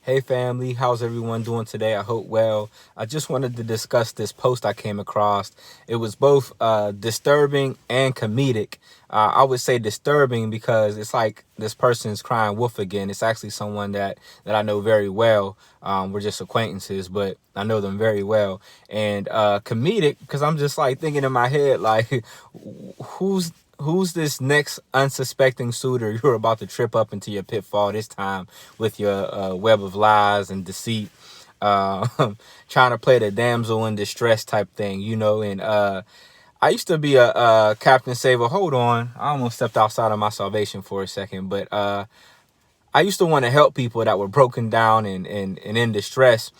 Hey family, how's everyone doing today? I hope well. I just wanted to discuss this post I came across. It was both disturbing and comedic. I would say disturbing because it's like this person's crying wolf again. It's actually someone that I know very well. We're just acquaintances, but I know them very well. And comedic because I'm just like thinking in my head, like, who's this next unsuspecting suitor you're about to trip up into your pitfall this time with your web of lies and deceit, uh, trying to play the damsel in distress type thing, and I used to be a Captain Saver. Hold on, I almost stepped outside of my salvation for a second, but I used to want to help people that were broken down and in distress,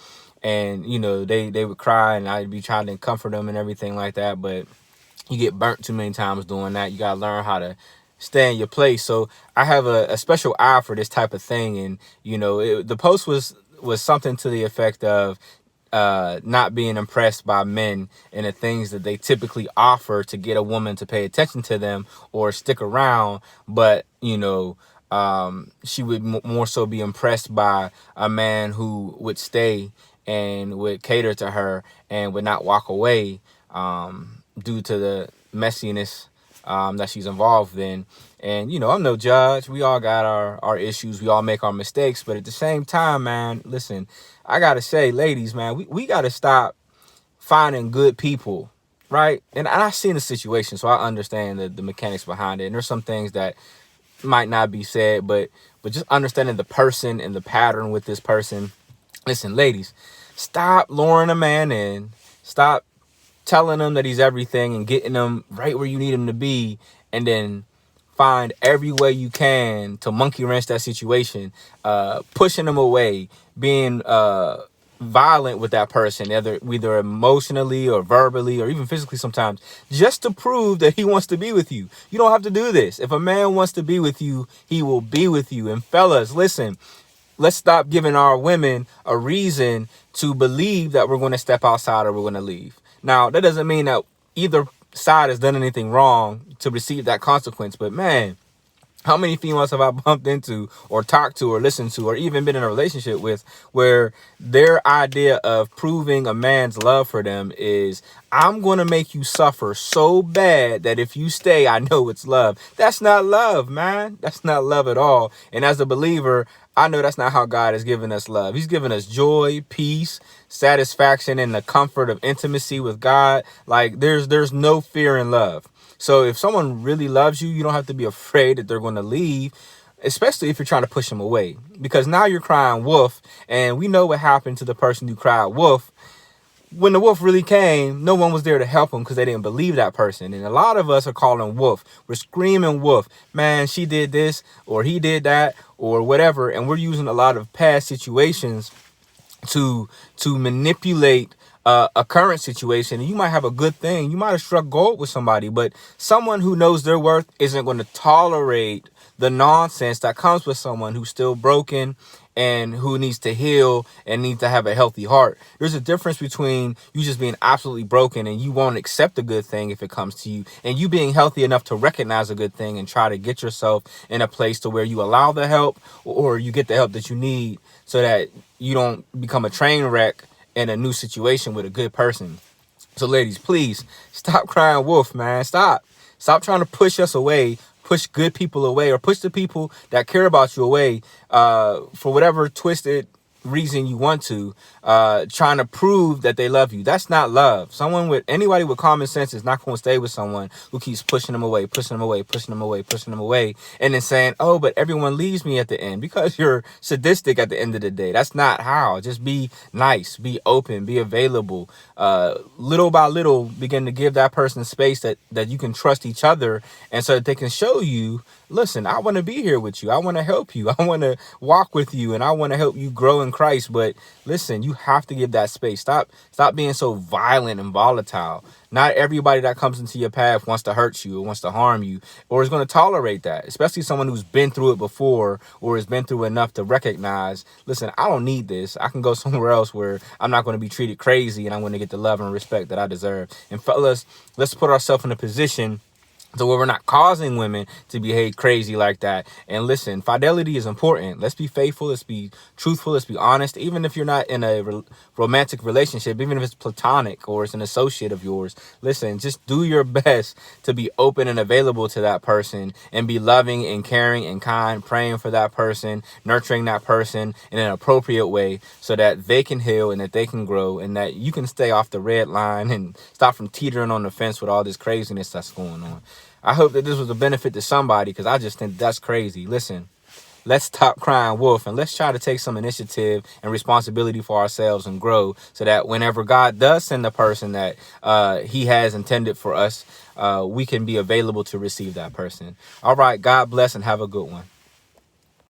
and they would cry and I'd be trying to comfort them and everything like that, but you get burnt too many times doing that. You got to learn how to stay in your place. So I have a special eye for this type of thing. And, the post was something to the effect of not being impressed by men and the things that they typically offer to get a woman to pay attention to them or stick around. But, she would more so be impressed by a man who would stay and would cater to her and would not walk away, due to the messiness that she's involved in. And, I'm no judge. We all got our issues. We all make our mistakes. But at the same time, man, listen, I got to say, ladies, man, we got to stop finding good people, right? And I've seen the situation, so I understand the mechanics behind it. And there's some things that might not be said, but just understanding the person and the pattern with this person. Listen, ladies, stop luring a man in. Stop telling him that he's everything and getting him right where you need him to be, and then find every way you can to monkey wrench that situation, pushing him away, being violent with that person, either emotionally or verbally or even physically sometimes, just to prove that he wants to be with you. You don't have to do this. If a man wants to be with you, he will be with you. And fellas, listen, let's stop giving our women a reason to believe that we're going to step outside or we're going to leave. Now, that doesn't mean that either side has done anything wrong to receive that consequence. But man, how many females have I bumped into or talked to or listened to or even been in a relationship with where their idea of proving a man's love for them is, I'm going to make you suffer so bad that if you stay, I know it's love. That's not love, man. That's not love at all. And as a believer, I know that's not how God has given us love. He's given us joy, peace, satisfaction, and the comfort of intimacy with God. Like there's no fear in love. So if someone really loves you, you don't have to be afraid that they're going to leave, especially if you're trying to push them away, because now you're crying wolf. And we know what happened to the person who cried wolf. When the wolf really came, no one was there to help him because they didn't believe that person. And a lot of us are calling wolf. We're screaming wolf. Man, she did this or he did that or whatever. And we're using a lot of past situations to manipulate a current situation. And you might have a good thing. You might have struck gold with somebody, but someone who knows their worth isn't going to tolerate the nonsense that comes with someone who's still broken and who needs to heal and needs to have a healthy heart. There's a difference between you just being absolutely broken and you won't accept a good thing if it comes to you, and you being healthy enough to recognize a good thing and try to get yourself in a place to where you allow the help or you get the help that you need so that you don't become a train wreck in a new situation with a good person. So ladies, please stop crying wolf, man. Stop trying to push us away, push good people away, or push the people that care about you away for whatever twisted reason you want to, trying to prove that they love you. That's not love. Anybody with common sense is not going to stay with someone who keeps pushing them away, pushing them away, pushing them away, pushing them away, and then saying, oh, but everyone leaves me at the end, because you're sadistic at the end of the day. That's not how. Just be nice, be open, be available. Little by little, begin to give that person space that you can trust each other, and so that they can show you, listen, I want to be here with you. I want to help you. I want to walk with you, and I want to help you grow in Christ. But listen, you have to give that space. Stop being so violent and volatile. Not everybody that comes into your path wants to hurt you or wants to harm you or is going to tolerate that, especially someone who's been through it before or has been through enough to recognize, listen, I don't need this. I can go somewhere else where I'm not going to be treated crazy and I'm going to get the love and respect that I deserve. And fellas, let's put ourselves in a position So where we're not causing women to behave crazy like that. And listen, fidelity is important. Let's be faithful. Let's be truthful. Let's be honest. Even if you're not in a romantic relationship, even if it's platonic or it's an associate of yours, listen, just do your best to be open and available to that person and be loving and caring and kind, praying for that person, nurturing that person in an appropriate way so that they can heal and that they can grow and that you can stay off the red line and stop from teetering on the fence with all this craziness that's going on. I hope that this was a benefit to somebody because I just think that's crazy. Listen, let's stop crying wolf and let's try to take some initiative and responsibility for ourselves and grow so that whenever God does send the person that he has intended for us, we can be available to receive that person. All right. God bless and have a good one.